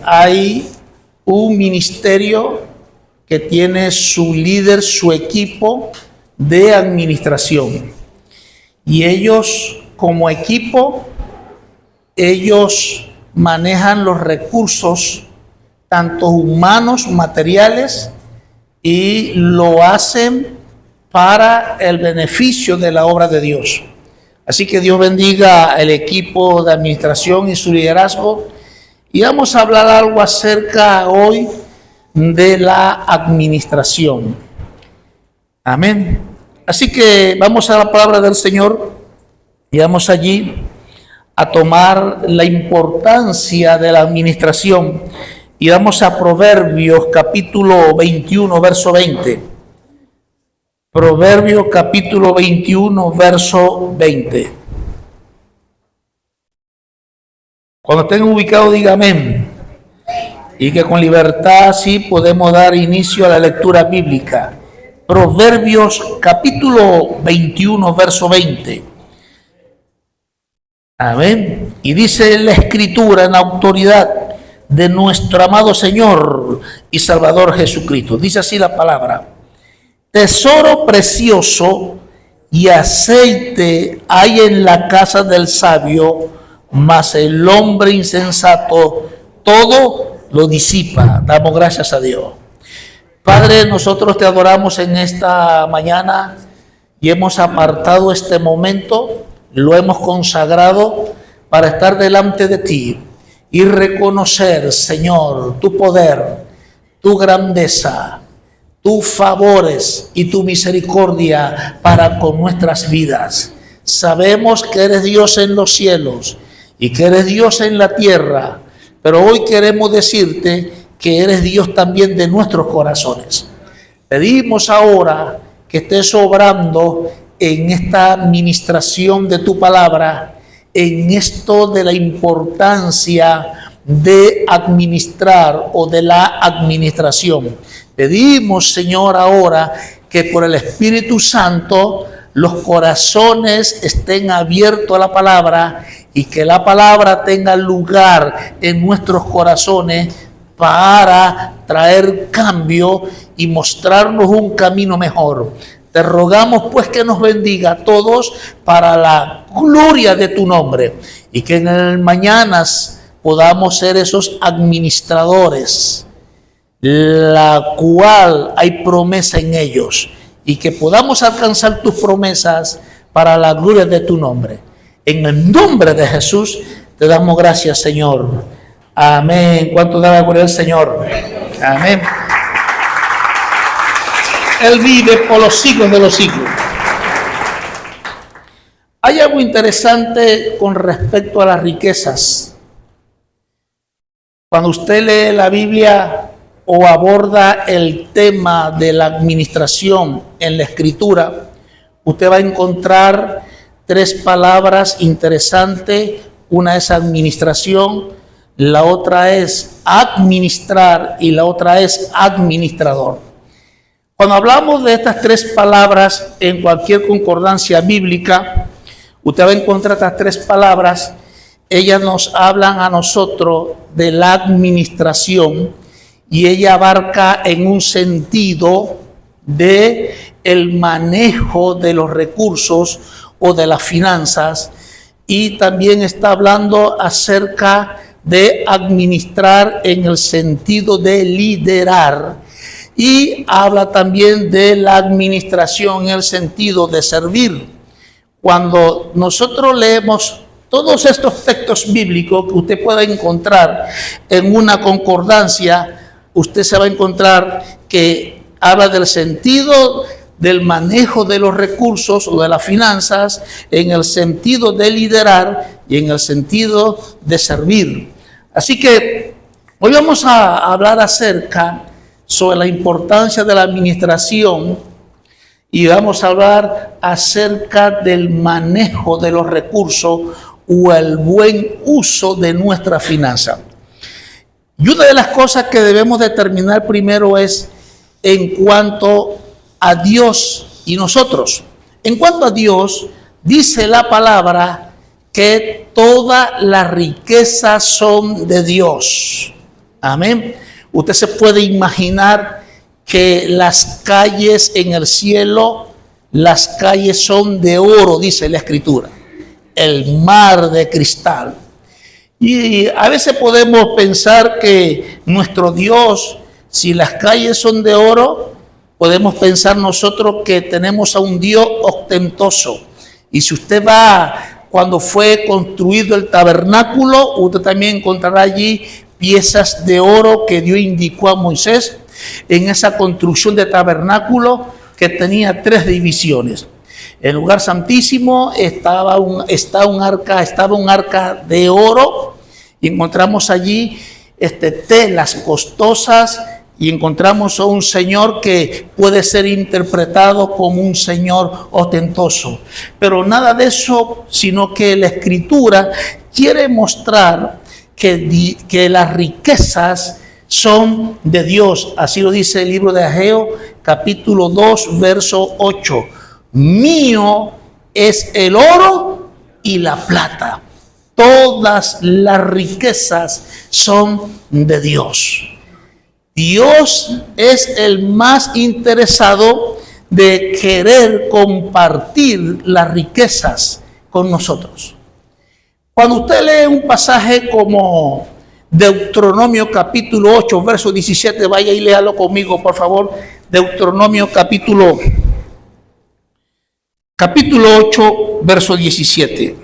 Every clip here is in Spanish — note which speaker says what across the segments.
Speaker 1: Hay un ministerio que tiene su líder, su equipo de administración. Y ellos, como equipo, ellos manejan los recursos, tanto humanos, materiales, y lo hacen para el beneficio de la obra de Dios. Así que Dios bendiga el equipo de administración y su liderazgo. Y vamos a hablar algo acerca hoy de la administración. Amén. Así que vamos a la palabra del Señor y vamos allí a tomar la importancia de la administración. Y vamos a Proverbios capítulo 21, verso 20. Proverbios capítulo 21, verso 20. Cuando estén ubicados, diga amén. Y que con libertad así podemos dar inicio a la lectura bíblica. Proverbios capítulo 21, verso 20. Amén. Y dice la Escritura en la autoridad de nuestro amado Señor y Salvador Jesucristo. Dice así la palabra: tesoro precioso y aceite hay en la casa del sabio, mas el hombre insensato todo lo disipa. Damos gracias a Dios. Padre, nosotros te adoramos en esta mañana y hemos apartado este momento, lo hemos consagrado para estar delante de ti y reconocer, Señor, tu poder, tu grandeza, tus favores y tu misericordia para con nuestras vidas. Sabemos que eres Dios en los cielos y que eres Dios en la tierra, pero hoy queremos decirte que eres Dios también de nuestros corazones. Pedimos ahora que estés obrando en esta administración de tu palabra, en esto de la importancia de administrar o de la administración. Pedimos, Señor, ahora que por el Espíritu Santo los corazones estén abiertos a la palabra y que la palabra tenga lugar en nuestros corazones para traer cambio y mostrarnos un camino mejor. Te rogamos pues que nos bendiga a todos para la gloria de tu nombre y que en el mañana podamos ser esos administradores, la cual hay promesa en ellos, y que podamos alcanzar tus promesas para la gloria de tu nombre. En el nombre de Jesús te damos gracias, Señor. Amén. ¿Cuánto da la gloria al Señor? Amén. Él vive por los siglos de los siglos. Hay algo interesante con respecto a las riquezas. Cuando usted lee la Biblia o aborda el tema de la administración en la Escritura, usted va a encontrar tres palabras interesantes. Una es administración, la otra es administrar y la otra es administrador. Cuando hablamos de estas tres palabras en cualquier concordancia bíblica, usted va a encontrar estas tres palabras. Ellas nos hablan a nosotros de la administración y ella abarca en un sentido de el manejo de los recursos o de las finanzas, y también está hablando acerca de administrar en el sentido de liderar, y habla también de la administración en el sentido de servir. Cuando nosotros leemos todos estos textos bíblicos que usted pueda encontrar en una concordancia, usted se va a encontrar que habla del sentido del manejo de los recursos o de las finanzas, en el sentido de liderar y en el sentido de servir. Así que hoy vamos a hablar acerca sobre la importancia de la administración y vamos a hablar acerca del manejo de los recursos o el buen uso de nuestra finanza. Y una de las cosas que debemos determinar primero es en cuanto a Dios y nosotros. En cuanto a Dios, dice la palabra que todas las riquezas son de Dios. Amén. Usted se puede imaginar que las calles en el cielo, las calles son de oro, dice la Escritura. El mar de cristal. Y a veces podemos pensar que nuestro Dios, si las calles son de oro, podemos pensar nosotros que tenemos a un Dios ostentoso. Y si usted va cuando fue construido el tabernáculo, usted también encontrará allí piezas de oro que Dios indicó a Moisés en esa construcción de tabernáculo que tenía 3 divisiones. En el lugar santísimo estaba un arca de oro, y encontramos allí telas costosas, y encontramos a un Señor que puede ser interpretado como un Señor ostentoso. Pero nada de eso, sino que la Escritura quiere mostrar que las riquezas son de Dios. Así lo dice el libro de Ageo, capítulo 2, verso 8. Mío es el oro y la plata. Todas las riquezas son de Dios. Dios es el más interesado de querer compartir las riquezas con nosotros. Cuando usted lee un pasaje como Deuteronomio capítulo 8, verso 17, vaya y léalo conmigo, por favor. Deuteronomio capítulo 8, verso 17.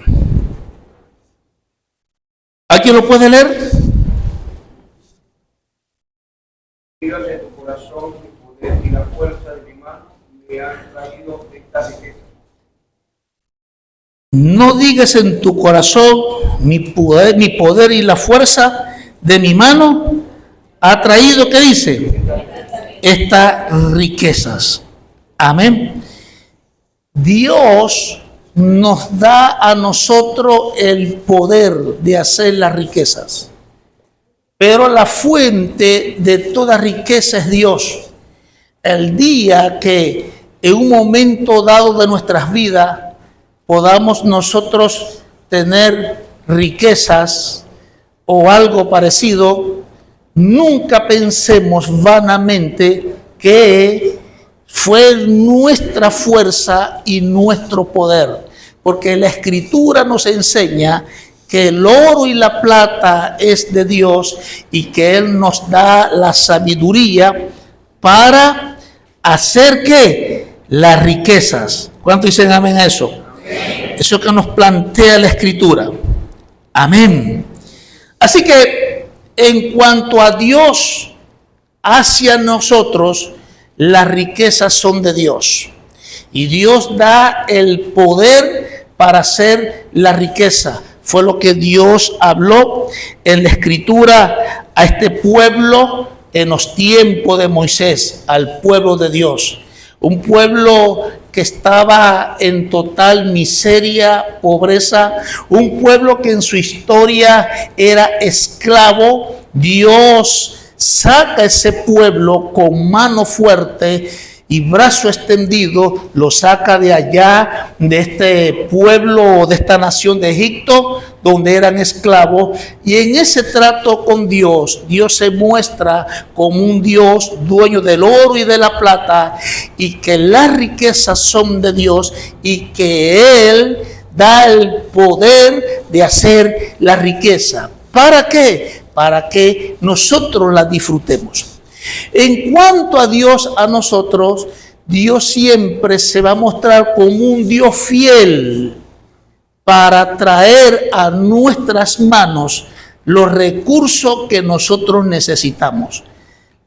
Speaker 1: ¿Alguien lo puede leer?
Speaker 2: Digas en tu corazón mi poder y la fuerza de mi mano me han traído esta riqueza.
Speaker 1: No digas en tu corazón mi poder y la fuerza de mi mano ha traído, ¿qué dice? Estas riquezas. Amén. Dios nos da a nosotros el poder de hacer las riquezas. Pero la fuente de toda riqueza es Dios. El día que en un momento dado de nuestras vidas podamos nosotros tener riquezas o algo parecido, nunca pensemos vanamente que fue nuestra fuerza y nuestro poder, porque la Escritura nos enseña que el oro y la plata es de Dios y que Él nos da la sabiduría para hacer ¿qué? Las riquezas. ¿Cuántos dicen amén a eso? Amén. Eso que nos plantea la Escritura. Amén. Así que en cuanto a Dios hacia nosotros, las riquezas son de Dios. Y Dios da el poder para hacer la riqueza. Fue lo que Dios habló en la Escritura a este pueblo en los tiempos de Moisés, al pueblo de Dios. Un pueblo que estaba en total miseria, pobreza, un pueblo que en su historia era esclavo. Dios saca ese pueblo con mano fuerte y brazo extendido, lo saca de allá, de este pueblo, de esta nación de Egipto, donde eran esclavos. Y en ese trato con Dios, Dios se muestra como un Dios dueño del oro y de la plata, y que las riquezas son de Dios, y que Él da el poder de hacer la riqueza. ¿Para qué? Para que nosotros la disfrutemos. En cuanto a Dios, a nosotros, Dios siempre se va a mostrar como un Dios fiel para traer a nuestras manos los recursos que nosotros necesitamos.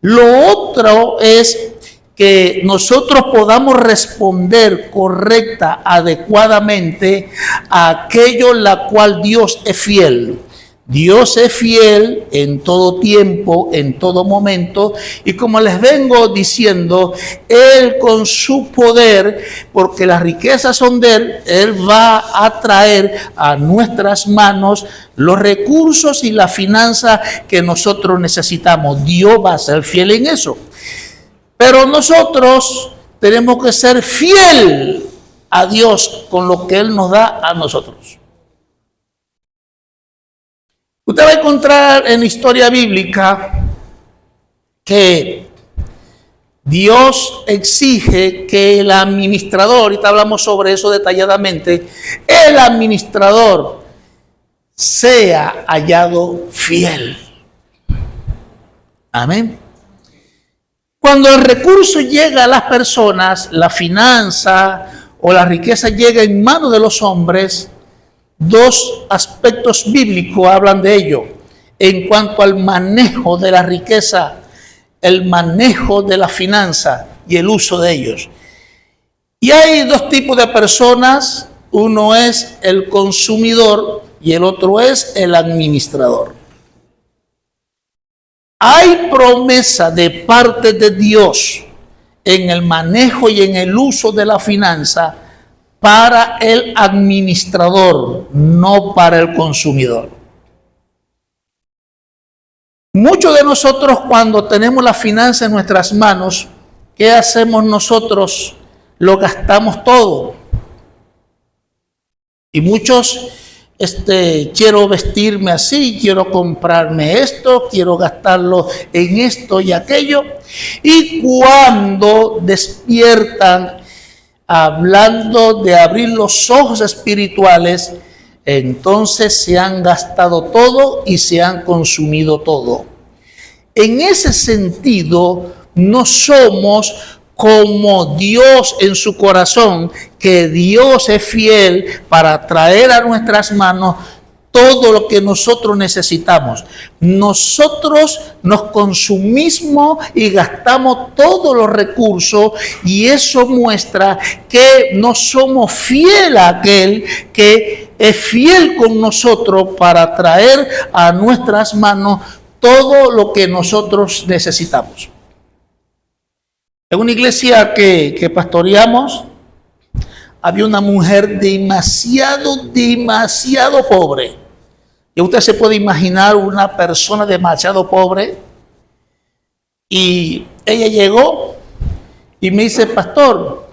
Speaker 1: Lo otro es que nosotros podamos responder correcta, adecuadamente a aquello en la cual Dios es fiel. Dios es fiel en todo tiempo, en todo momento, y como les vengo diciendo, Él con su poder, porque las riquezas son de Él, Él va a traer a nuestras manos los recursos y la finanza que nosotros necesitamos. Dios va a ser fiel en eso. Pero nosotros tenemos que ser fiel a Dios con lo que Él nos da a nosotros. Usted va a encontrar en la historia bíblica que Dios exige que el administrador, ahorita hablamos sobre eso detalladamente, el administrador sea hallado fiel. Amén. Cuando el recurso llega a las personas, la finanza o la riqueza llega en manos de los hombres, dos aspectos bíblicos hablan de ello. En cuanto al manejo de la riqueza, el manejo de la finanza y el uso de ellos. Y hay dos tipos de personas, uno es el consumidor y el otro es el administrador. Hay promesa de parte de Dios en el manejo y en el uso de la finanza para el administrador, no para el consumidor. Muchos de nosotros, cuando tenemos la finanza en nuestras manos, ¿qué hacemos nosotros? Lo gastamos todo. Y muchos, quiero vestirme así, quiero comprarme esto, quiero gastarlo en esto y aquello. Y cuando despiertan, hablando de abrir los ojos espirituales, entonces se han gastado todo y se han consumido todo. En ese sentido, no somos como Dios en su corazón, que Dios es fiel para traer a nuestras manos todo lo que nosotros necesitamos. Nosotros nos consumimos y gastamos todos los recursos, y eso muestra que no somos fiel a aquel que es fiel con nosotros para traer a nuestras manos todo lo que nosotros necesitamos. En una iglesia que pastoreamos, había una mujer demasiado pobre. Y usted se puede imaginar una persona demasiado pobre. Y ella llegó y me dice: pastor,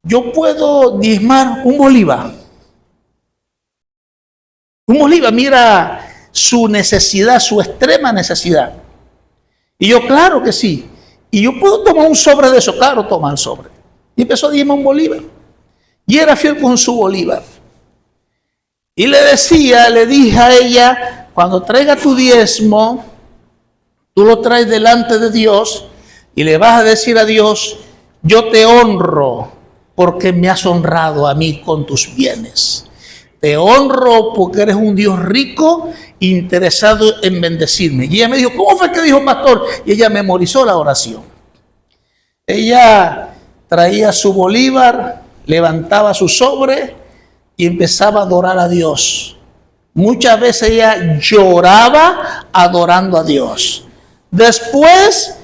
Speaker 1: yo puedo diezmar un bolívar. Un bolívar, mira su necesidad, su extrema necesidad. Y yo, claro que sí. Y yo puedo tomar un sobre de eso, claro, toma el sobre. Y empezó a diezmar un bolívar. Y era fiel con su bolívar. Y le dije a ella: cuando traiga tu diezmo, tú lo traes delante de Dios y le vas a decir a Dios: yo te honro porque me has honrado a mí con tus bienes. Te honro porque eres un Dios rico, interesado en bendecirme. Y ella me dijo: ¿cómo fue que dijo, pastor? Y ella memorizó la oración. Ella traía su bolívar, levantaba su sobre y empezaba a adorar a Dios. Muchas veces ella lloraba adorando a Dios. Después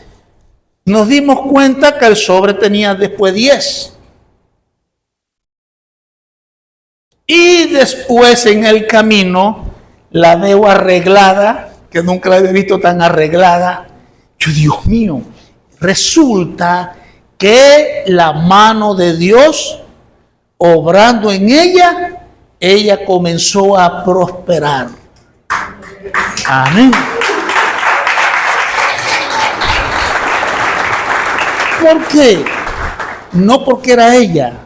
Speaker 1: nos dimos cuenta que el sobre tenía después 10. Y después en el camino la veo arreglada, que nunca la había visto tan arreglada. Yo, Dios mío, resulta que la mano de Dios obrando en ella comenzó a prosperar. Amén. ¿Por qué? No porque era ella,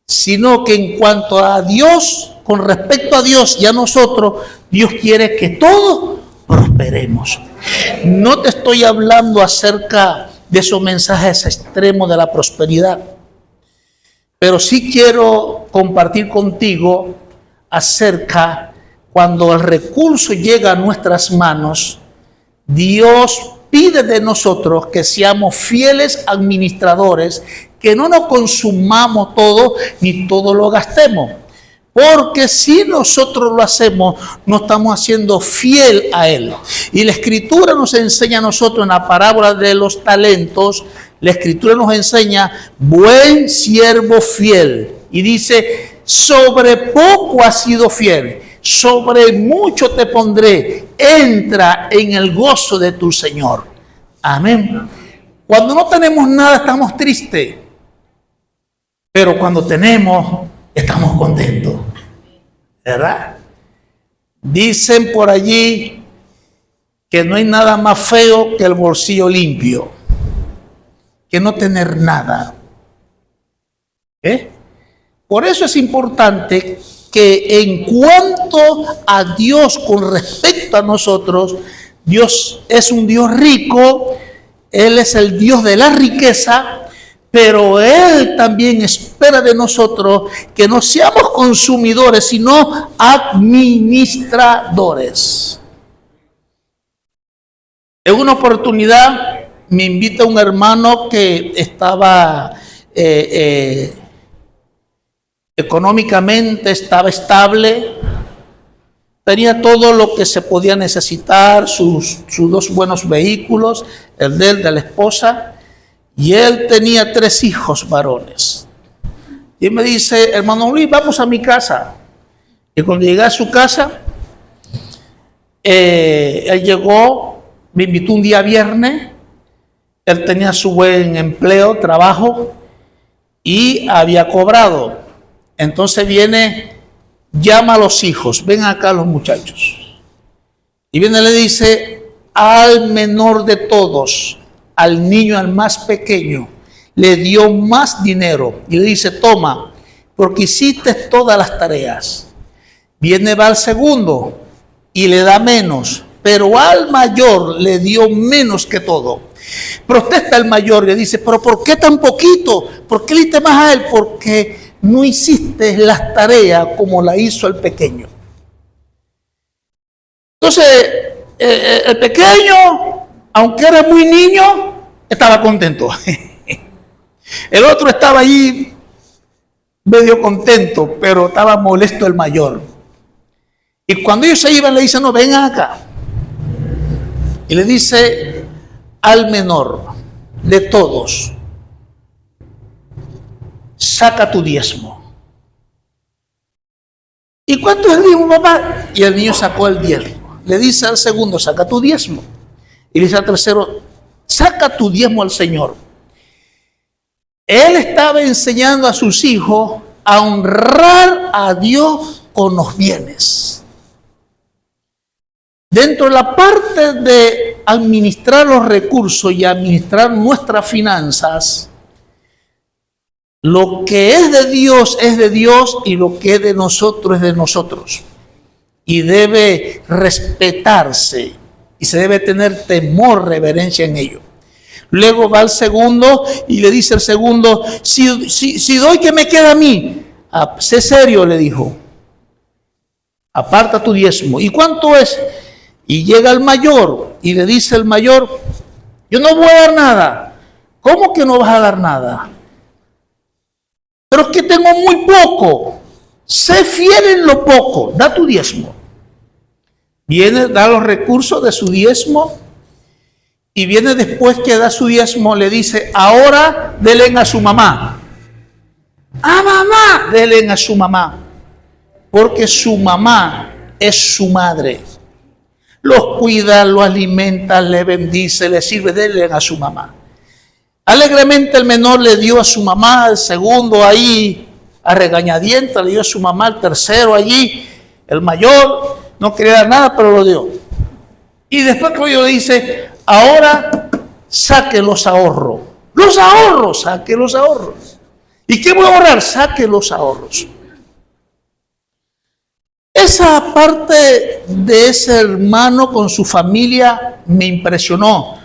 Speaker 1: sino que en cuanto a Dios, con respecto a Dios y a nosotros, Dios quiere que todos prosperemos. No te estoy hablando acerca de esos mensajes extremos de la prosperidad, pero sí quiero compartir contigo acerca cuando el recurso llega a nuestras manos. Dios pide de nosotros que seamos fieles administradores, que no nos consumamos todo ni todo lo gastemos. Porque si nosotros lo hacemos, no estamos haciendo fiel a Él. Y la Escritura nos enseña a nosotros en la parábola de los talentos, la Escritura nos enseña: buen siervo fiel. Y dice: sobre poco has sido fiel, sobre mucho te pondré, entra en el gozo de tu Señor. Amén. Cuando no tenemos nada estamos tristes, pero cuando tenemos estamos contentos, ¿verdad? Dicen por allí que no hay nada más feo que el bolsillo limpio, que no tener nada. Por eso es importante que en cuanto a Dios con respecto a nosotros, Dios es un Dios rico, Él es el Dios de la riqueza, pero Él también espera de nosotros que no seamos consumidores, sino administradores. En una oportunidad me invita un hermano que estaba económicamente, estaba estable, tenía todo lo que se podía necesitar, sus dos buenos vehículos, el de él, de la esposa, y él tenía 3 hijos varones. Y él me dice, hermano Luis, vamos a mi casa. Y cuando llegué a su casa, él llegó, me invitó un día viernes, él tenía su buen empleo, trabajo, y había cobrado. Entonces viene, llama a los hijos, ven acá los muchachos. Y viene y le dice al menor de todos, al niño, al más pequeño, le dio más dinero y le dice, toma, porque hiciste todas las tareas. Viene, va al segundo y le da menos, pero al mayor le dio menos que todo. Protesta el mayor y le dice, pero ¿por qué tan poquito? ¿Por qué le diste más a él? Porque no hiciste las tareas como la hizo el pequeño. Entonces, el pequeño, aunque era muy niño, estaba contento. El otro estaba allí medio contento, pero estaba molesto el mayor. Y cuando ellos se iban, le dicen, no, ven acá. Y le dice al menor de todos, saca tu diezmo. ¿Y cuánto es el diezmo, papá? Y el niño sacó el diezmo. Le dice al segundo, saca tu diezmo. Y le dice al tercero, saca tu diezmo al Señor. Él estaba enseñando a sus hijos a honrar a Dios con los bienes. Dentro de la parte de administrar los recursos y administrar nuestras finanzas, lo que es de Dios y lo que es de nosotros es de nosotros. Y debe respetarse y se debe tener temor, reverencia en ello. Luego va al segundo y le dice al segundo, si doy, ¿qué me queda a mí? Sé serio, le dijo. Aparta tu diezmo. ¿Y cuánto es? Y llega el mayor y le dice el mayor, yo no voy a dar nada. ¿Cómo que no vas a dar nada? Pero es que tengo muy poco. Sé fiel en lo poco. Da tu diezmo. Viene, da los recursos de su diezmo. Y viene después que da su diezmo, le dice, ahora denle a su mamá. ¡Ah, mamá! Denle a su mamá. Porque su mamá es su madre. Los cuida, los alimenta, le bendice, le sirve, denle a su mamá. Alegremente el menor le dio a su mamá, el segundo ahí a regañadientes le dio a su mamá, el tercero allí, el mayor no quería dar nada, pero lo dio. Y después que yo le dice, ahora saque los ahorros. Los ahorros, saque los ahorros. ¿Y qué voy a ahorrar? Saque los ahorros. Esa parte de ese hermano con su familia me impresionó.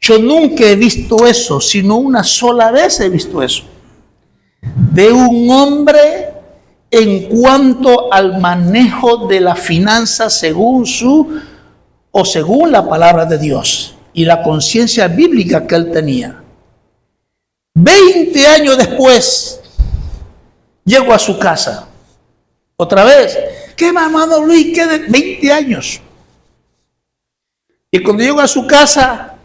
Speaker 1: Yo nunca he visto eso, sino una sola vez he visto eso. De un hombre en cuanto al manejo de la finanza según la palabra de Dios y la conciencia bíblica que él tenía. 20 años después, llego a su casa. Otra vez, ¿qué mamá, don Luis? ¿Qué de 20 años? Y cuando llego a su casa,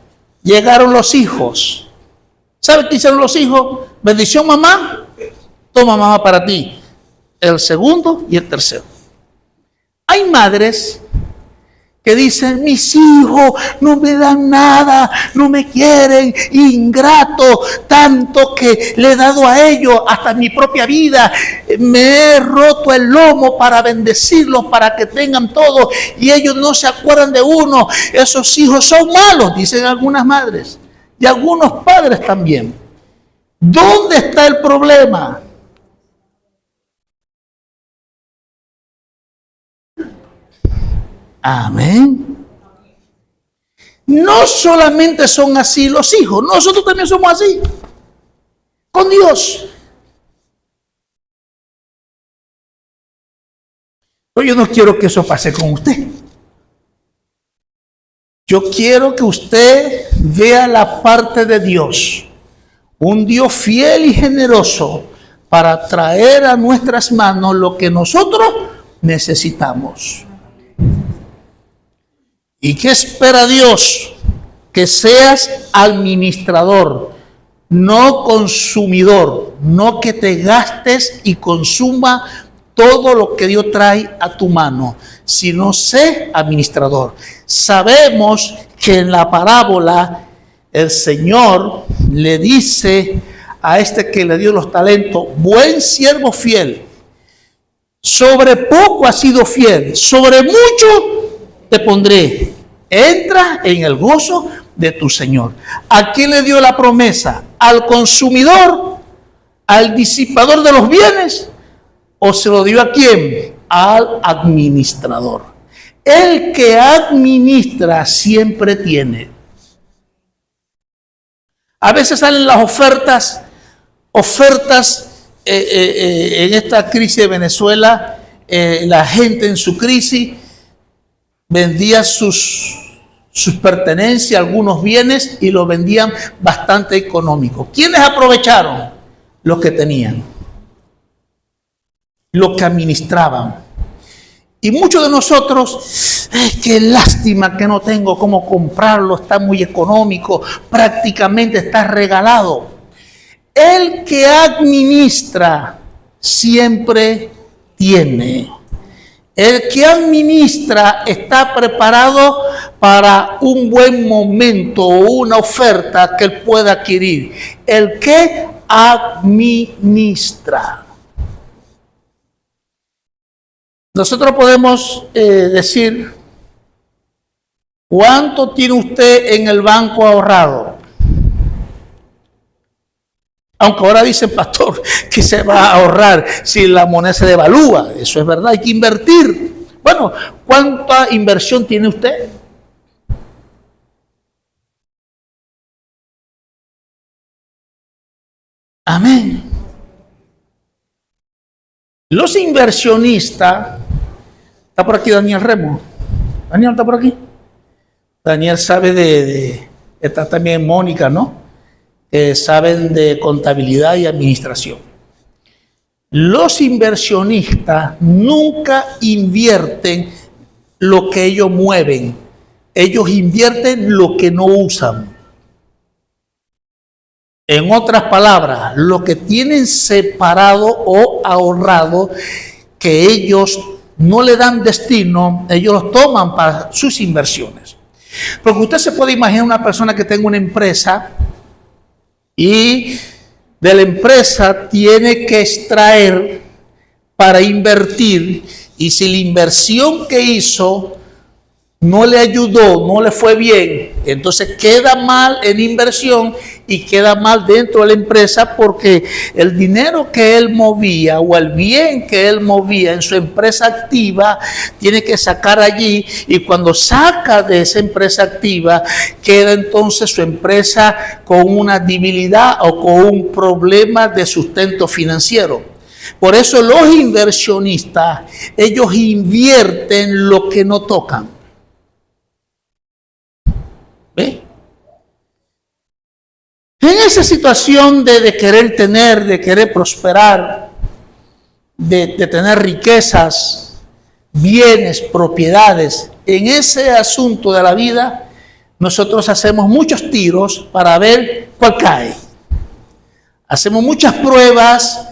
Speaker 1: llegaron los hijos. ¿Sabe qué hicieron los hijos? Bendición, mamá. Toma, mamá, para ti. El segundo y el tercero. Hay madres que dicen: mis hijos no me dan nada, no me quieren, ingrato, tanto que le he dado a ellos, hasta mi propia vida, me he roto el lomo para bendecirlos, para que tengan todo, y ellos no se acuerdan de uno. Esos hijos son malos, dicen algunas madres, y algunos padres también. ¿Dónde está el problema? Amén. No solamente son así los hijos, nosotros también somos así con Dios. Pero yo no quiero que eso pase con usted. Yo quiero que usted vea la parte de Dios, un Dios fiel y generoso para traer a nuestras manos lo que nosotros necesitamos. ¿Y qué espera Dios? Que seas administrador, no consumidor, no que te gastes y consuma todo lo que Dios trae a tu mano, sino sé administrador. Sabemos que en la parábola el Señor le dice a este que le dio los talentos: buen siervo fiel, sobre poco has sido fiel, sobre mucho te pondré. Entra en el gozo de tu Señor. ¿A quién le dio la promesa? ¿Al consumidor? ¿Al disipador de los bienes? ¿O se lo dio a quién? Al administrador. El que administra siempre tiene. A veces salen las ofertas en esta crisis de Venezuela. La gente en su crisis vendía sus pertenencias, algunos bienes, y los vendían bastante económico. ¿Quiénes aprovecharon? Los que tenían, los que administraban. Y muchos de nosotros, qué lástima que no tengo cómo comprarlo, está muy económico, prácticamente está regalado. El que administra siempre tiene. El que administra está preparado para un buen momento o una oferta que él pueda adquirir. El que administra. Nosotros podemos decir: ¿cuánto tiene usted en el banco ahorrado? Aunque ahora dice el pastor que se va a ahorrar si la moneda se devalúa. Eso es verdad, hay que invertir. Bueno, ¿cuánta inversión tiene usted? Amén. Los inversionistas, ¿está por aquí Daniel Remo? ¿Daniel está por aquí? Daniel sabe está también Mónica, ¿no? Saben de contabilidad y administración. Los inversionistas nunca invierten lo que ellos mueven. Ellos invierten lo que no usan. En otras palabras, lo que tienen separado o ahorrado, que ellos no le dan destino, ellos los toman para sus inversiones. Porque usted se puede imaginar una persona que tenga una empresa y de la empresa tiene que extraer para invertir, y si la inversión que hizo no le ayudó, no le fue bien, entonces queda mal en inversión y queda mal dentro de la empresa, porque el dinero que él movía o el bien que él movía en su empresa activa tiene que sacar allí, y cuando saca de esa empresa activa queda entonces su empresa con una debilidad o con un problema de sustento financiero. Por eso los inversionistas, ellos invierten lo que no tocan. ¿Ve? En esa situación de querer tener, de querer prosperar, de tener riquezas, bienes, propiedades, en ese asunto de la vida, nosotros hacemos muchos tiros para ver cuál cae. Hacemos muchas pruebas,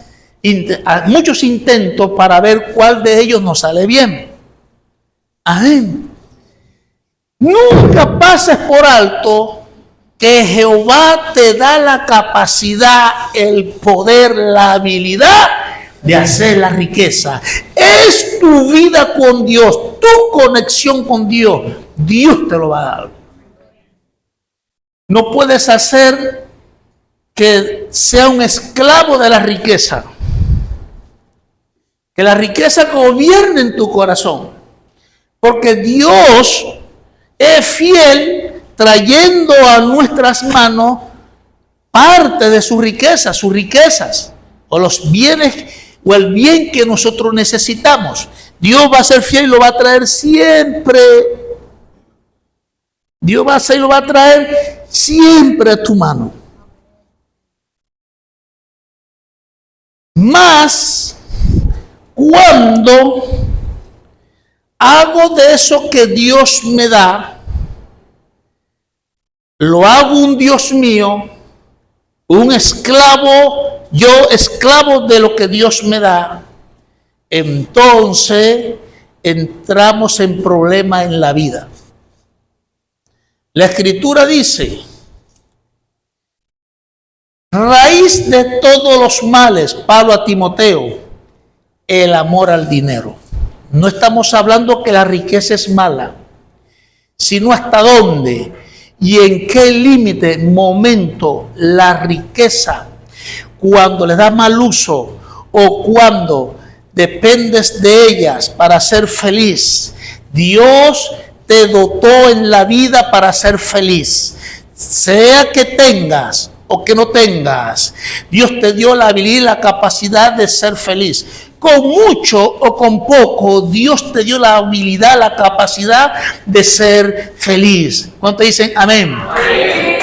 Speaker 1: muchos intentos para ver cuál de ellos nos sale bien. Amén. Nunca pases por alto que Jehová te da la capacidad, el poder, la habilidad de hacer la riqueza. Es tu vida con Dios, tu conexión con Dios. Dios te lo va a dar. No puedes hacer que sea un esclavo de la riqueza. Que la riqueza gobierne en tu corazón. Porque Dios es fiel trayendo a nuestras manos parte de sus riquezas, o los bienes, o el bien que nosotros necesitamos. Dios va a ser fiel y lo va a traer siempre. Dios va a ser y lo va a traer siempre a tu mano. Más cuando hago de eso que Dios me da, lo hago un Dios mío, un esclavo, yo esclavo de lo que Dios me da, entonces entramos en problemas en la vida. La Escritura dice, raíz de todos los males, Pablo a Timoteo, el amor al dinero. No estamos hablando que la riqueza es mala, sino hasta dónde y en qué límite, momento la riqueza, cuando le da mal uso o cuando dependes de ellas para ser feliz. Dios te dotó en la vida para ser feliz, sea que tengas o que no tengas. Dios te dio la habilidad y la capacidad de ser feliz. Con mucho o con poco, Dios te dio la habilidad, la capacidad de ser feliz. ¿Cuántos dicen amén? Amén.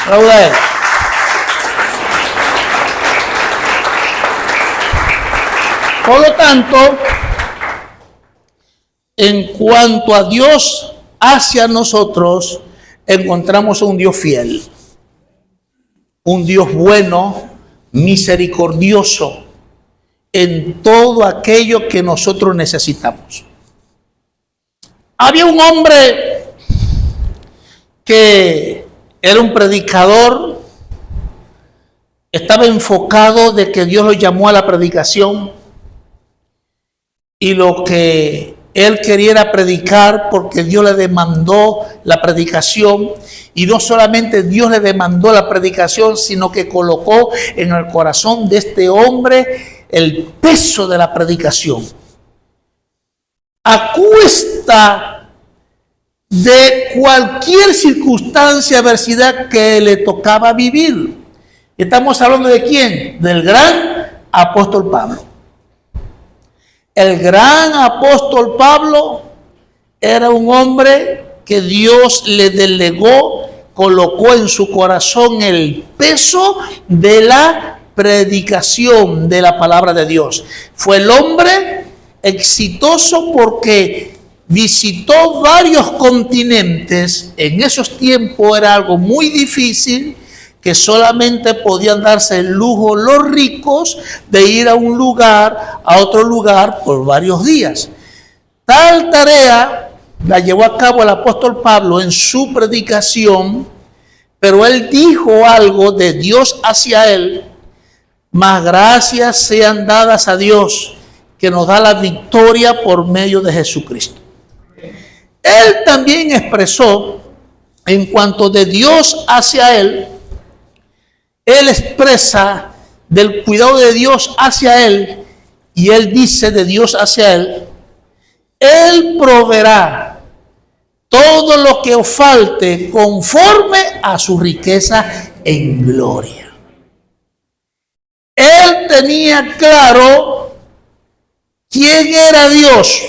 Speaker 1: Aplauda. Por lo tanto, en cuanto a Dios hacia nosotros, encontramos un Dios fiel, un Dios bueno, misericordioso, en todo aquello que nosotros necesitamos. Había un hombre que era un predicador, estaba enfocado de que Dios lo llamó a la predicación y lo que él quería era predicar porque Dios le demandó la predicación. Y no solamente Dios le demandó la predicación, sino que colocó en el corazón de este hombre el peso de la predicación. A cuesta de cualquier circunstancia, adversidad que le tocaba vivir. Estamos hablando de quién? Del gran apóstol Pablo. El gran apóstol Pablo era un hombre que Dios le delegó, colocó en su corazón el peso de la predicación de la palabra de Dios. Fue el hombre exitoso porque visitó varios continentes. En esos tiempos era algo muy difícil, que solamente podían darse el lujo los ricos de ir a un lugar, a otro lugar por varios días. Tal tarea la llevó a cabo el apóstol Pablo en su predicación, pero él dijo algo de Dios hacia él: más gracias sean dadas a Dios, que nos da la victoria por medio de Jesucristo. Él también expresó, en cuanto de Dios hacia él, él expresa del cuidado de Dios hacia él, y él dice de Dios hacia él: Él proveerá todo lo que os falte conforme a su riqueza en gloria. Él tenía claro quién era Dios,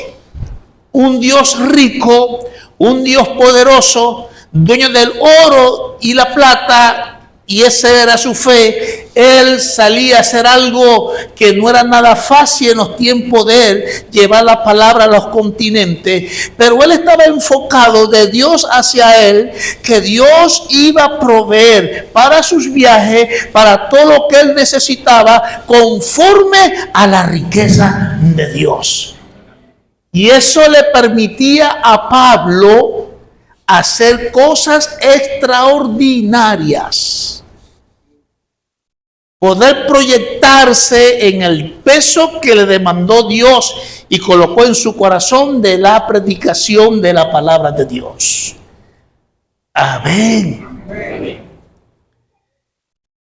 Speaker 1: un Dios rico, un Dios poderoso, dueño del oro y la plata, y esa era su fe. Él salía a hacer algo que no era nada fácil en los tiempos de él, llevar la palabra a los continentes, pero él estaba enfocado de Dios hacia él, que Dios iba a proveer para sus viajes, para todo lo que él necesitaba, conforme a la riqueza de Dios. Y eso le permitía a Pablo hacer cosas extraordinarias. Poder proyectarse en el peso que le demandó Dios y colocó en su corazón de la predicación de la palabra de Dios. Amén.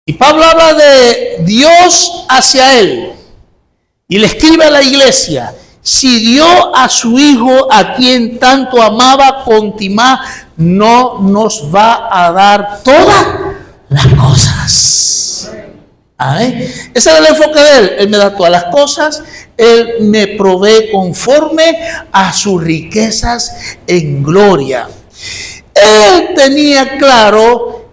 Speaker 1: Y Pablo habla de Dios hacia él y le escribe a la iglesia: si dio a su Hijo, a quien tanto amaba, con timá, no nos va a dar todas las cosas. Amén. Ese era el enfoque de él. Él me da todas las cosas. Él me provee conforme a sus riquezas en gloria. Él tenía claro,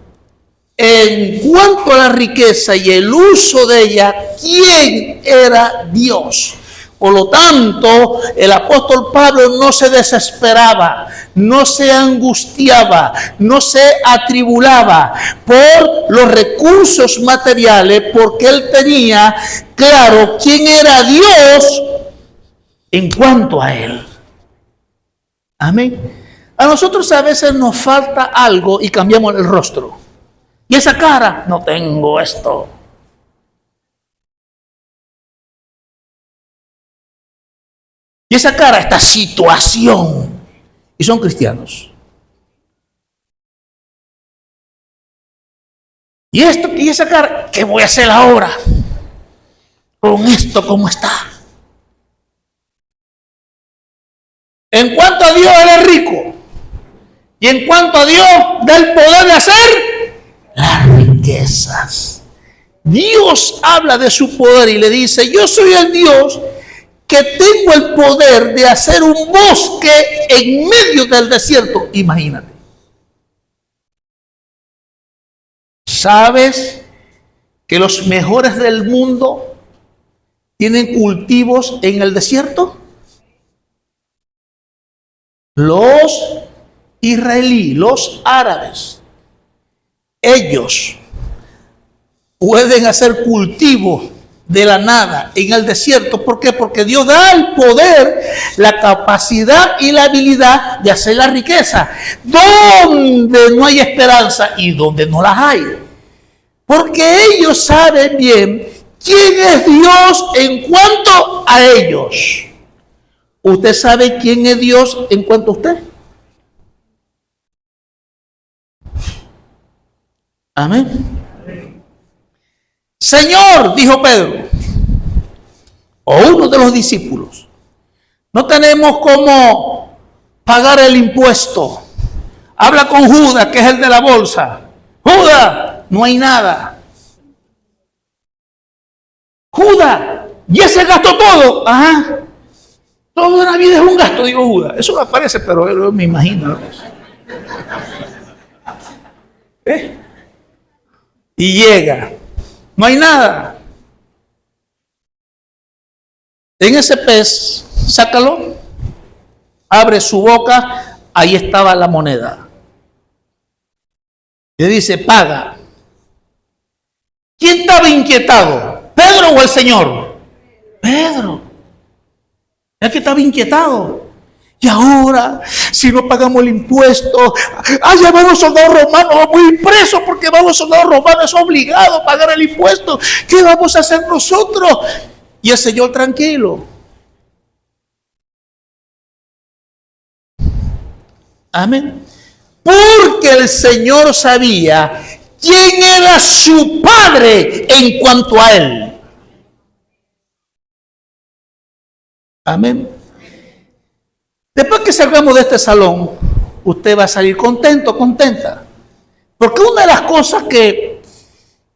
Speaker 1: en cuanto a la riqueza y el uso de ella, quién era Dios. Por lo tanto, el apóstol Pablo no se desesperaba, no se angustiaba, no se atribulaba por los recursos materiales, porque él tenía claro quién era Dios en cuanto a él. Amén. A nosotros a veces nos falta algo y cambiamos el rostro. Y esa cara, no tengo esto. Y esa cara, esta situación. Y son cristianos. Y esto, y esa cara, ¿qué voy a hacer ahora? Con esto, ¿cómo está? En cuanto a Dios, Él es rico. Y en cuanto a Dios, da el poder de hacer las riquezas. Dios habla de su poder y le dice: yo soy el Dios que tengo el poder de hacer un bosque en medio del desierto. Imagínate. ¿Sabes que los mejores del mundo tienen cultivos en el desierto? Los israelíes, los árabes, ellos pueden hacer cultivos de la nada en el desierto. ¿Por qué? Porque Dios da el poder, la capacidad y la habilidad de hacer la riqueza donde no hay esperanza y donde no las hay. Porque ellos saben bien quién es Dios en cuanto a ellos. ¿Usted sabe quién es Dios en cuanto a usted? Amén. Señor, dijo Pedro, o uno de los discípulos, no tenemos cómo pagar el impuesto. Habla con Judas, que es el de la bolsa. Judas, no hay nada. Judas, ya se gastó todo. Ajá. Toda la vida es un gasto, digo Judas. Eso no aparece, pero yo me imagino. Y llega. No hay nada. En ese pez, sácalo, abre su boca, ahí estaba la moneda. Y dice: paga. ¿Quién estaba inquietado? ¿Pedro o el Señor? Pedro. Es que estaba inquietado. Y ahora, si no pagamos el impuesto, allá van los soldados romanos, vamos a ir presos porque van los soldados romanos, es obligado a pagar el impuesto. ¿Qué vamos a hacer nosotros? Y el Señor tranquilo. Amén. Porque el Señor sabía quién era su Padre en cuanto a Él. Amén. Después que salgamos de este salón, usted va a salir contento, contenta. Porque una de las cosas que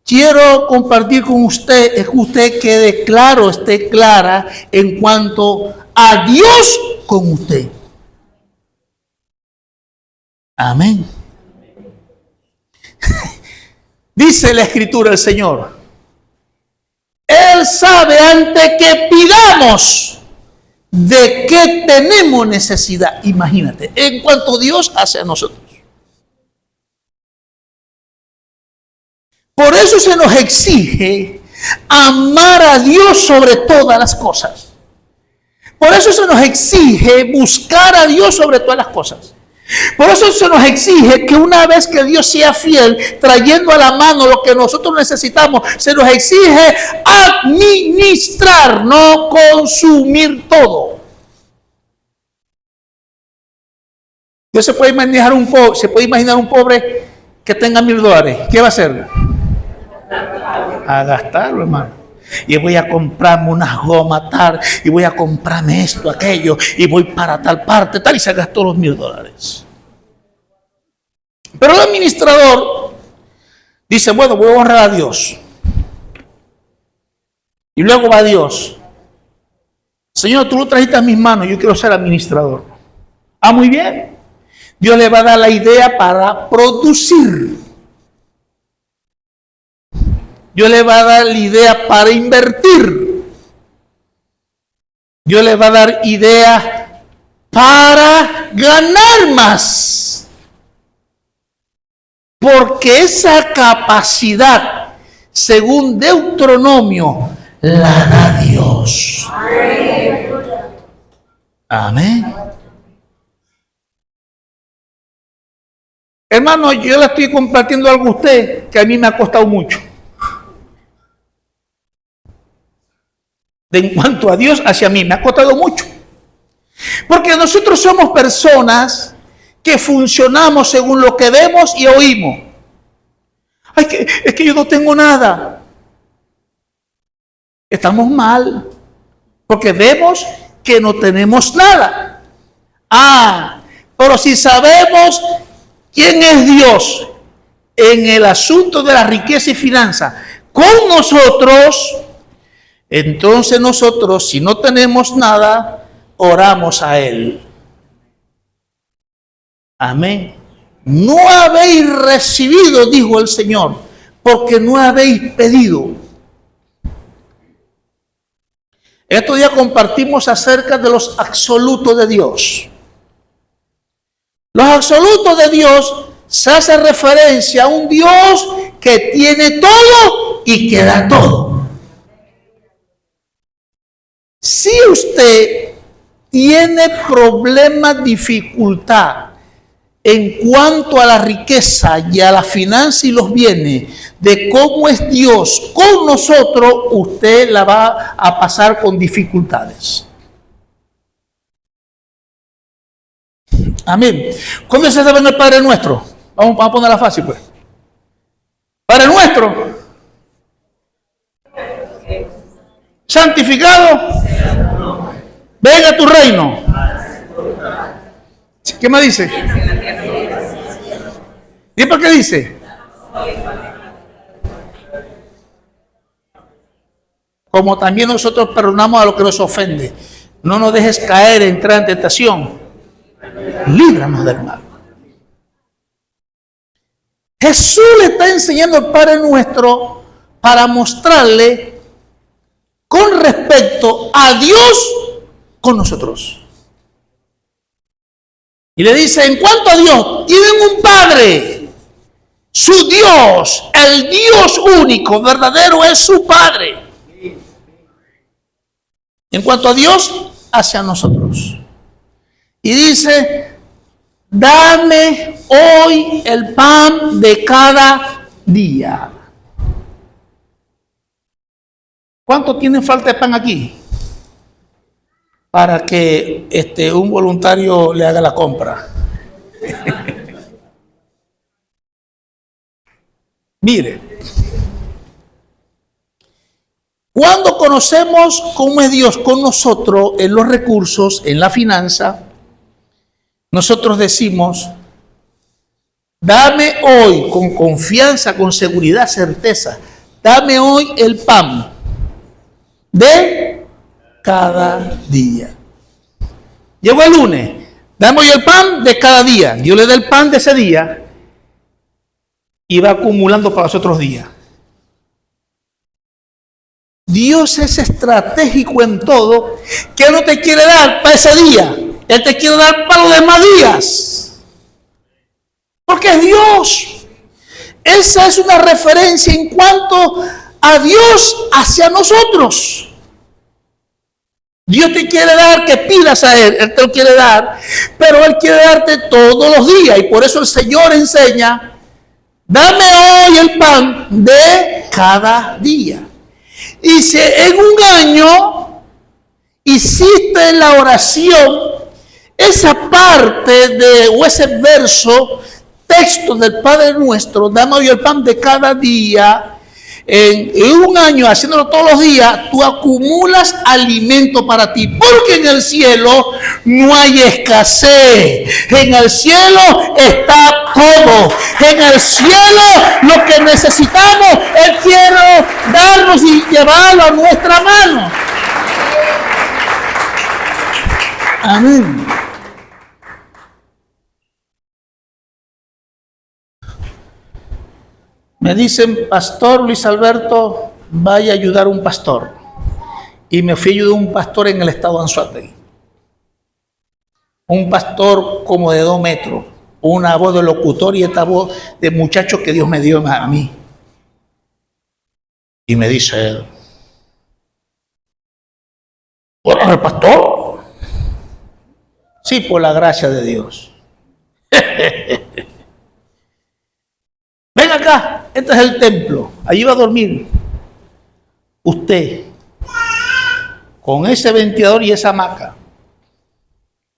Speaker 1: quiero compartir con usted es que usted quede claro, esté clara en cuanto a Dios con usted. Amén. Dice la Escritura del Señor: Él sabe antes que pidamos de qué tenemos necesidad. Imagínate, en cuanto Dios hace a nosotros. Por eso se nos exige amar a Dios sobre todas las cosas. Por eso se nos exige buscar a Dios sobre todas las cosas. Por eso se nos exige que una vez que Dios sea fiel, trayendo a la mano lo que nosotros necesitamos, se nos exige administrar, no consumir todo. Dios se puede imaginar un pobre que tenga $1,000. ¿Qué va a hacer? A gastarlo, hermano. Y voy a comprarme unas gomas tal, y voy a comprarme esto, aquello, y voy para tal parte, tal, y se gastó los $1,000. Pero el administrador dice, bueno, voy a honrar a Dios. Y luego va Dios. Señor, tú lo trajiste a mis manos, yo quiero ser administrador. Ah, muy bien. Dios le va a dar la idea para producir. Dios le va a dar la idea para invertir. Dios le va a dar idea para ganar más. Porque esa capacidad, según Deuteronomio, la da Dios. Amén. Hermano, yo le estoy compartiendo algo a usted que a mí me ha costado mucho. En cuanto a Dios, hacia mí, me ha costado mucho. Porque nosotros somos personas que funcionamos según lo que vemos y oímos. Ay, es que yo no tengo nada. Estamos mal, porque vemos que no tenemos nada. Ah, pero si sabemos quién es Dios en el asunto de la riqueza y finanzas con nosotros, entonces nosotros, si no tenemos nada, oramos a Él. Amén. No habéis recibido, dijo el Señor, porque no habéis pedido. Estos días compartimos acerca de los absolutos de Dios. Los absolutos de Dios se hace referencia a un Dios que tiene todo y que da todo. Si usted tiene problemas, dificultad en cuanto a la riqueza y a la finanza y los bienes, de cómo es Dios con nosotros, usted la va a pasar con dificultades. Amén. ¿Cómo se sabe el Padre Nuestro? Vamos a ponerla fácil, pues. Padre Nuestro, santificado, venga tu reino. ¿Qué me dice? ¿Y por qué dice? Como también nosotros perdonamos a los que nos ofende. No nos dejes caer, entrar en tentación. Líbranos del mal. Jesús le está enseñando al Padre Nuestro para mostrarle con respecto a Dios con nosotros. Y le dice, en cuanto a Dios, tienen un Padre. Su Dios, el Dios único, verdadero, es su Padre. En cuanto a Dios, hacia nosotros. Y dice, dame hoy el pan de cada día. ¿Cuánto tienen falta de pan aquí? Para que un voluntario le haga la compra. Mire, cuando conocemos cómo es Dios con nosotros en los recursos, en la finanza, nosotros decimos, dame hoy con confianza, con seguridad, certeza, dame hoy el pan de cada día. Llegó el lunes, dame hoy el pan de cada día. Dios le da el pan de ese día y va acumulando para los otros días. Dios es estratégico en todo, que no te quiere dar para ese día, Él te quiere dar para los demás días, porque es Dios. Esa es una referencia en cuanto a Dios hacia nosotros. Dios te quiere dar que pidas a Él te lo quiere dar, pero Él quiere darte todos los días. Y por eso el Señor enseña, dame hoy el pan de cada día. Y si en un año hiciste la oración, esa parte o ese verso, texto del Padre Nuestro, dame hoy el pan de cada día, en un año haciéndolo todos los días, tú acumulas alimento para ti, porque en el cielo no hay escasez. En el cielo está todo. En el cielo lo que necesitamos, Él quiere darnos y llevarlo a nuestra mano. Amén. Me dicen, Pastor Luis Alberto, vaya a ayudar a un pastor. Y me fui a ayudar a un pastor en el estado de Anzoátegui. Un pastor como de 2 metros. Una voz de locutor y esta voz de muchacho que Dios me dio a mí. Y me dice él, ¿bueno, el pastor? Sí, por la gracia de Dios. Ven acá, este es el templo, allí va a dormir usted, con ese ventilador y esa hamaca.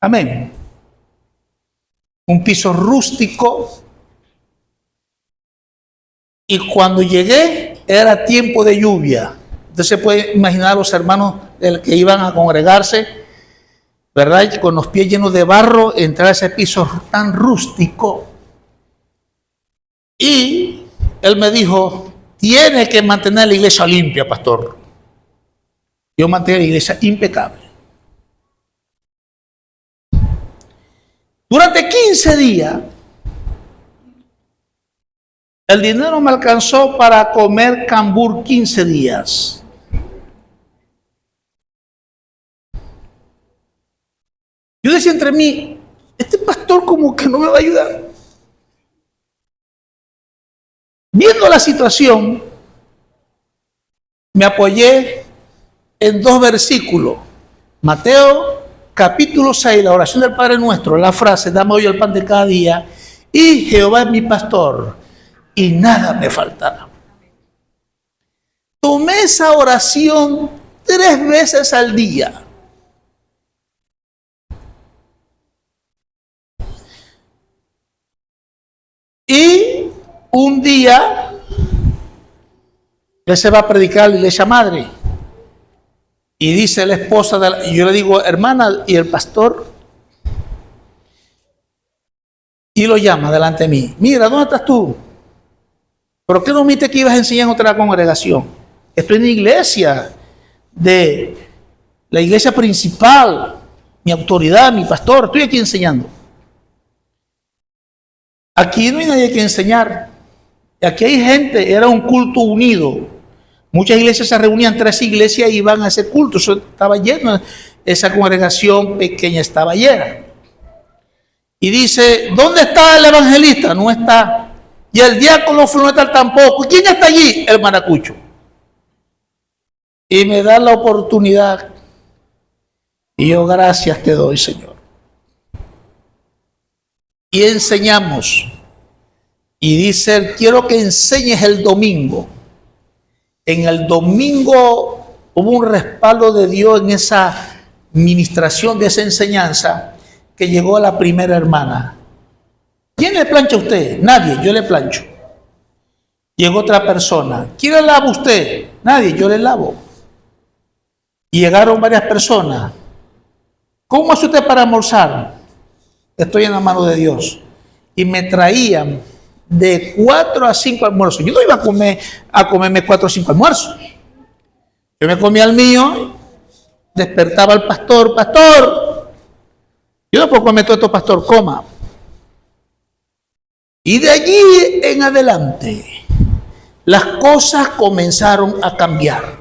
Speaker 1: Amén. Un piso rústico. Y cuando llegué, era tiempo de lluvia. Usted se puede imaginar a los hermanos que iban a congregarse, ¿verdad? Y con los pies llenos de barro, entrar a ese piso tan rústico. Y él me dijo, tiene que mantener la iglesia limpia, pastor. Yo mantengo la iglesia impecable. Durante 15 días, el dinero me alcanzó para comer cambur 15 días. Yo decía entre mí, este pastor como que no me va a ayudar. Viendo la situación, me apoyé en 2 versículos. Mateo capítulo 6, la oración del Padre Nuestro, la frase, dame hoy el pan de cada día, y Jehová es mi pastor, y nada me faltará. Tomé esa oración 3 veces al día. Y un día, él se va a predicar a la iglesia madre. Y dice la esposa, y yo le digo, hermana, y el pastor, y lo llama delante de mí. Mira, ¿dónde estás tú? ¿Por qué no viste que ibas a enseñar en otra congregación? Estoy en la iglesia, de la iglesia principal, mi autoridad, mi pastor, estoy aquí enseñando. Aquí no hay nadie que enseñar. Aquí hay gente, era un culto unido. Muchas iglesias se reunían, 3 iglesias y iban a ese culto. Eso estaba lleno, esa congregación pequeña estaba llena. Y dice, ¿dónde está el evangelista? No está. Y el diácono no está tampoco. ¿Y quién está allí? El maracucho. Y me da la oportunidad. Y yo gracias te doy, Señor. Y enseñamos. Y dice, quiero que enseñes el domingo. En el domingo hubo un respaldo de Dios en esa ministración de esa enseñanza, que llegó a la primera hermana. ¿Quién le plancha a usted? Nadie, yo le plancho. Llegó otra persona. ¿Quién le lava a usted? Nadie, yo le lavo. Y llegaron varias personas. ¿Cómo hace usted para almorzar? Estoy en la mano de Dios. Y me traían de 4 a 5 almuerzos. Yo no iba a comerme 4 o 5 almuerzos. Yo me comía el mío, despertaba al pastor, pastor, yo no puedo comer todo esto, pastor, coma. Y de allí en adelante, las cosas comenzaron a cambiar.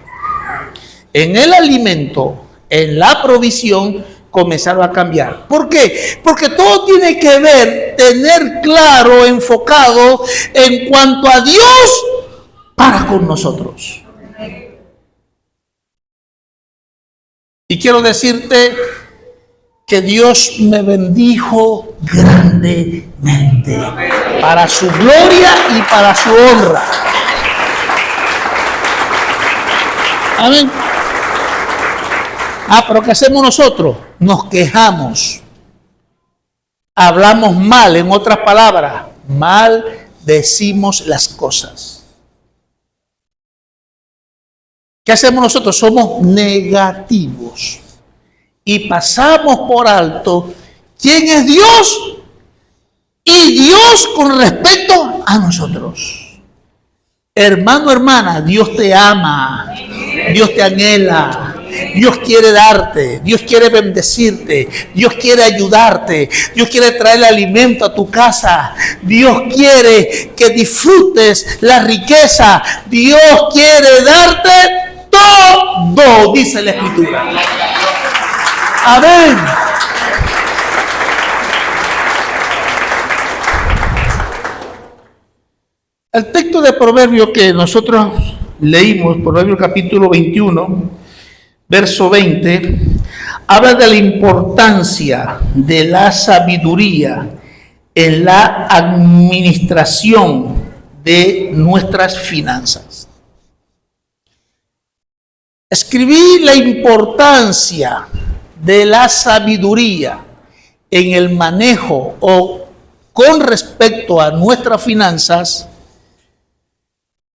Speaker 1: En el alimento, en la provisión, comenzaron a cambiar. ¿Por qué? Porque todo tiene que ver, tener claro, enfocado en cuanto a Dios para con nosotros. Y quiero decirte que Dios me bendijo grandemente para su gloria y para su honra. Amén. Pero ¿qué hacemos nosotros? Nos quejamos. Hablamos mal, en otras palabras, mal decimos las cosas. ¿Qué hacemos nosotros? Somos negativos. Y pasamos por alto quién es Dios y Dios con respecto a nosotros. Hermano, hermana, Dios te ama, Dios te anhela, Dios quiere darte, Dios quiere bendecirte, Dios quiere ayudarte, Dios quiere traer alimento a tu casa, Dios quiere que disfrutes la riqueza, Dios quiere darte todo, dice la Escritura. Amén. El texto de Proverbios que nosotros leímos, Proverbios capítulo 21, verso 20, habla de la importancia de la sabiduría en la administración de nuestras finanzas. Escribí la importancia de la sabiduría en el manejo o con respecto a nuestras finanzas.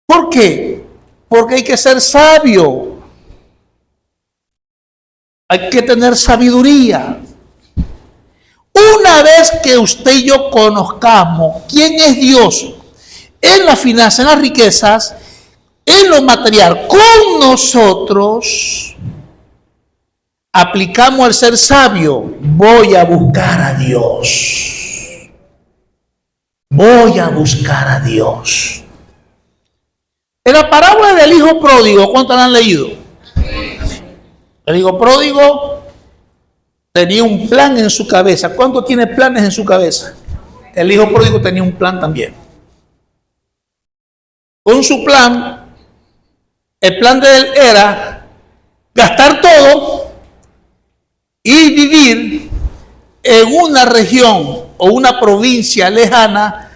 Speaker 1: ¿Por qué? Porque hay que ser sabio. Hay que tener sabiduría. Una vez que usted y yo conozcamos quién es Dios en la finanza, en las riquezas, en lo material, con nosotros aplicamos el ser sabio. Voy a buscar a Dios. Voy a buscar a Dios. En la parábola del hijo pródigo, ¿cuántos la han leído? El hijo pródigo tenía un plan en su cabeza. ¿Cuántos tiene planes en su cabeza? El hijo pródigo tenía un plan también. Con su plan, el plan de él era gastar todo y vivir en una región o una provincia lejana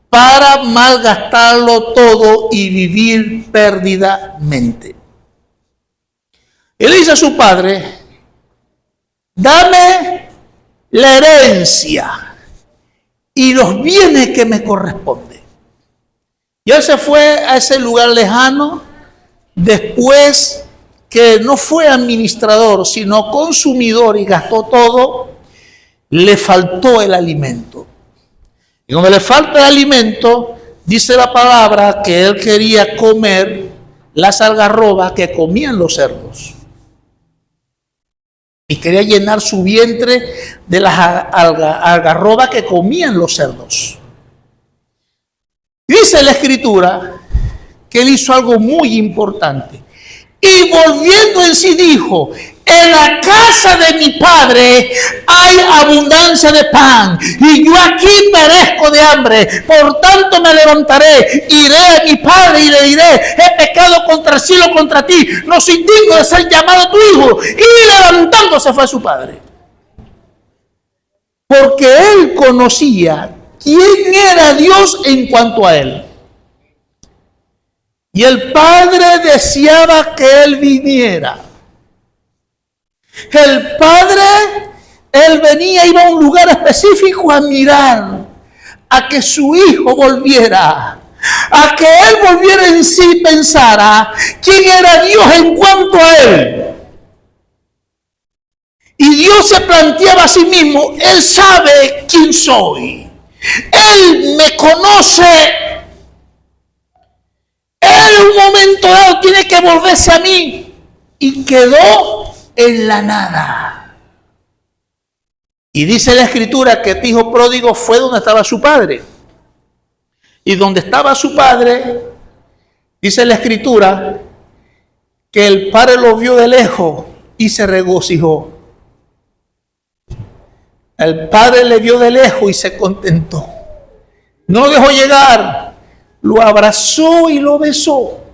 Speaker 1: para malgastarlo todo y vivir perdidamente. Él dice a su padre: dame la herencia y los bienes que me corresponden. Y él se fue a ese lugar lejano después que no fue administrador, sino consumidor y gastó todo. Le faltó el alimento. Y cuando le falta el alimento, dice la palabra que él quería comer las algarrobas que comían los cerdos. Y quería llenar su vientre de las algarrobas que comían los cerdos. Dice la Escritura que él hizo algo muy importante. Y volviendo en sí dijo: en la casa de mi padre hay abundancia de pan, y yo aquí perezco de hambre. Por tanto me levantaré, iré a mi padre y le diré: he pecado contra el cielo, contra ti, no soy digno de ser llamado tu hijo. Y levantándose fue a su padre. Porque él conocía quién era Dios en cuanto a él. Y el padre deseaba que él viniera. El padre, él venía, iba a un lugar específico a mirar, a que su hijo volviera, a que él volviera en sí y pensara quién era Dios en cuanto a él. Y Dios se planteaba a sí mismo: él sabe quién soy, él me conoce. Él en un momento dado tiene que volverse a mí. Y quedó en la nada. Y dice la Escritura que este hijo pródigo fue donde estaba su padre. Y donde estaba su padre, dice la Escritura que el padre lo vio de lejos y se regocijó. El padre le vio de lejos y se contentó. No lo dejó llegar. Lo abrazó y lo besó.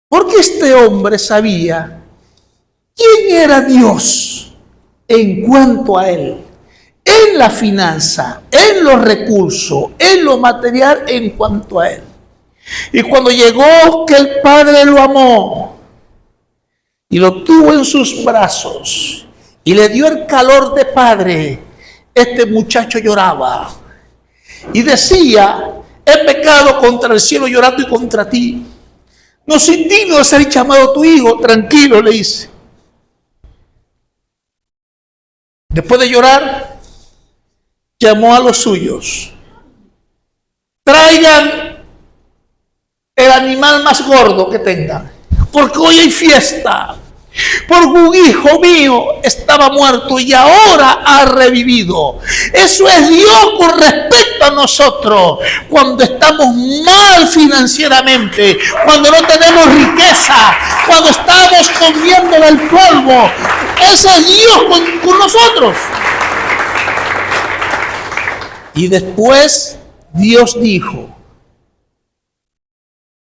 Speaker 1: Porque este hombre sabía ¿quién era Dios en cuanto a él? En la finanza, en los recursos, en lo material en cuanto a él. Y cuando llegó que el Padre lo amó y lo tuvo en sus brazos y le dio el calor de padre, este muchacho lloraba y decía: he pecado contra el cielo llorando y contra ti. No soy digno de ser llamado tu hijo. Tranquilo, le dice. Después de llorar, llamó a los suyos: traigan el animal más gordo que tengan, porque hoy hay fiesta, porque un hijo mío estaba muerto y ahora ha revivido. Eso es Dios con respecto a nosotros. Cuando estamos mal financieramente, cuando no tenemos riqueza, cuando estamos comiendo el polvo, ese es Dios con nosotros. Y después Dios dijo: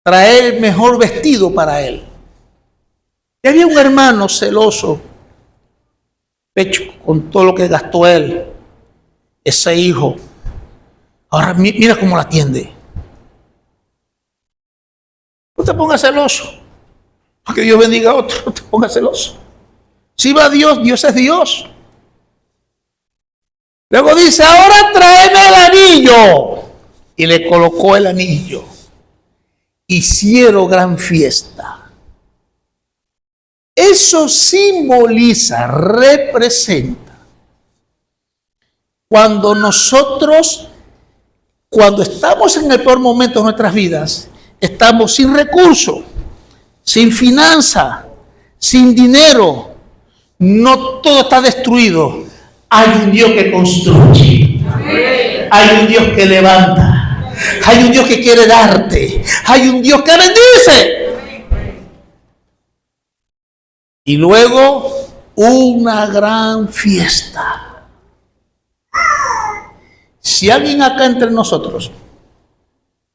Speaker 1: trae el mejor vestido para él. Y había un hermano celoso, pecho, con todo lo que gastó él, ese hijo. Ahora mira cómo la atiende. No te pongas celoso, porque Dios bendiga a otro. No te pongas celoso. Si va Dios, Dios es Dios. Luego dice: ahora tráeme el anillo. Y le colocó el anillo. Hicieron gran fiesta. Eso simboliza, representa, cuando estamos en el peor momento de nuestras vidas, estamos sin recursos, sin finanza, sin dinero, no todo está destruido. Hay un Dios que construye, hay un Dios que levanta, hay un Dios que quiere darte, hay un Dios que bendice. Y luego una gran fiesta. Si alguien acá entre nosotros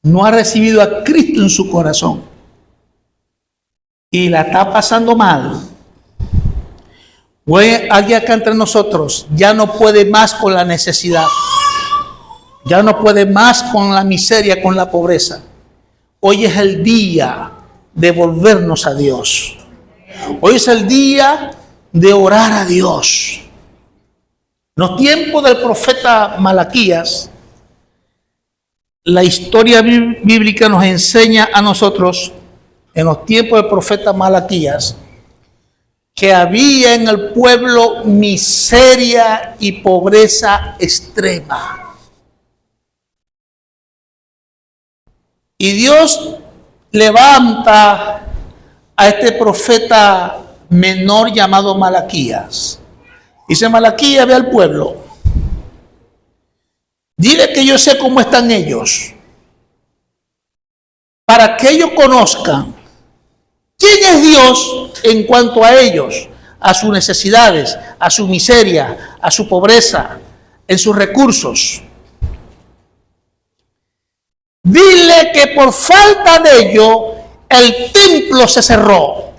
Speaker 1: no ha recibido a Cristo en su corazón y la está pasando mal, o alguien acá entre nosotros ya no puede más con la necesidad, ya no puede más con la miseria, con la pobreza, hoy es el día de volvernos a Dios. Hoy es el día de orar a Dios. En los tiempos del profeta Malaquías, la historia bíblica nos enseña a nosotros, en los tiempos del profeta Malaquías, que había en el pueblo miseria y pobreza extrema. Y Dios levanta a este profeta menor llamado Malaquías. Dice: Malaquías, ve al pueblo, dile que yo sé cómo están ellos, para que ellos conozcan quién es Dios en cuanto a ellos, a sus necesidades, a su miseria, a su pobreza, en sus recursos. Dile que por falta de ello el templo se cerró.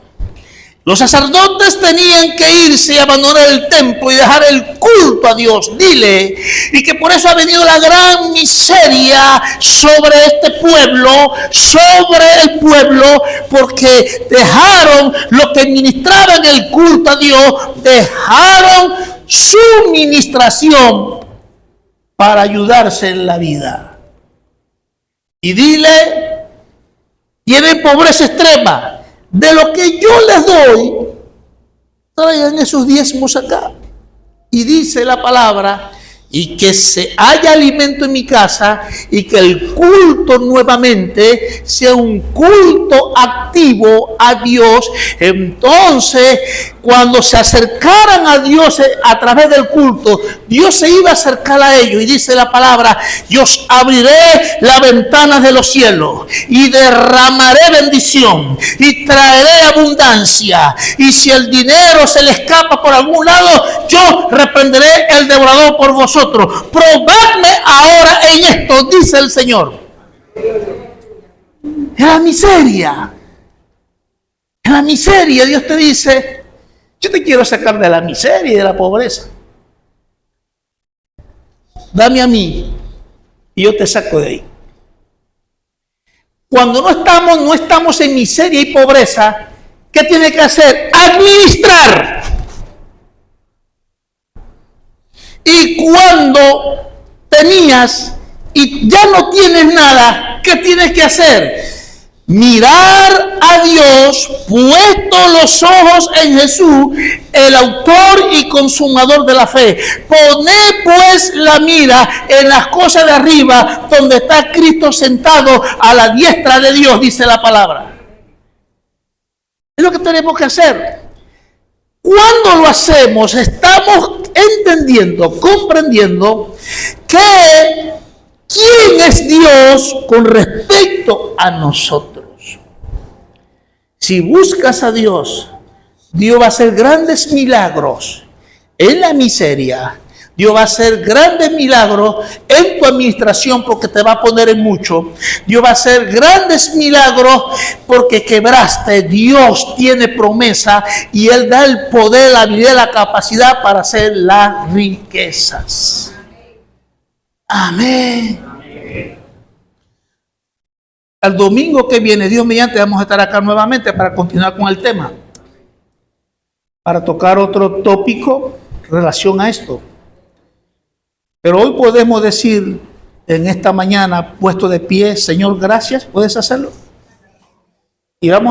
Speaker 1: Los sacerdotes tenían que irse y abandonar el templo y dejar el culto a Dios. Dile, y que por eso ha venido la gran miseria sobre este pueblo, sobre el pueblo, porque dejaron lo que ministraban el culto a Dios, dejaron su ministración para ayudarse en la vida. Y dile, tienen pobreza extrema. De lo que yo les doy, traigan esos diezmos acá. Y dice la palabra, y que se haya alimento en mi casa, y que el culto nuevamente sea un culto activo a Dios. Entonces, cuando se acercaran a Dios a través del culto, Dios se iba a acercar a ellos. Y dice la palabra, yo abriré las ventanas de los cielos y derramaré bendición y traeré abundancia. Y si el dinero se le escapa por algún lado, yo reprenderé el devorador por vosotros. Probadme ahora en esto, dice el Señor. En la miseria Dios te dice, Yo te quiero sacar de la miseria y de la pobreza. Dame a mí y yo te saco de ahí. Cuando no estamos en miseria y pobreza, ¿qué tiene que hacer? Administrar. Y cuando tenías y ya no tienes nada, ¿qué tienes que hacer? Mirar a Dios, puesto los ojos en Jesús, el autor y consumador de la fe. Poner pues la mira en las cosas de arriba, donde está Cristo sentado a la diestra de Dios, dice la palabra. Es lo que tenemos que hacer. Cuando lo hacemos, estamos entendiendo, comprendiendo que ¿quién es Dios con respecto a nosotros? Si buscas a Dios, Dios va a hacer grandes milagros en la miseria. Dios va a hacer grandes milagros en tu administración porque te va a poner en mucho. Dios va a hacer grandes milagros porque quebraste. Dios tiene promesa y Él da el poder, la habilidad, la capacidad para hacer las riquezas. Amén. Al domingo que viene, Dios mediante, vamos a estar acá nuevamente para continuar con el tema. Para tocar otro tópico en relación a esto. Pero hoy podemos decir en esta mañana, puesto de pie, Señor, gracias, ¿puedes hacerlo? Y vamos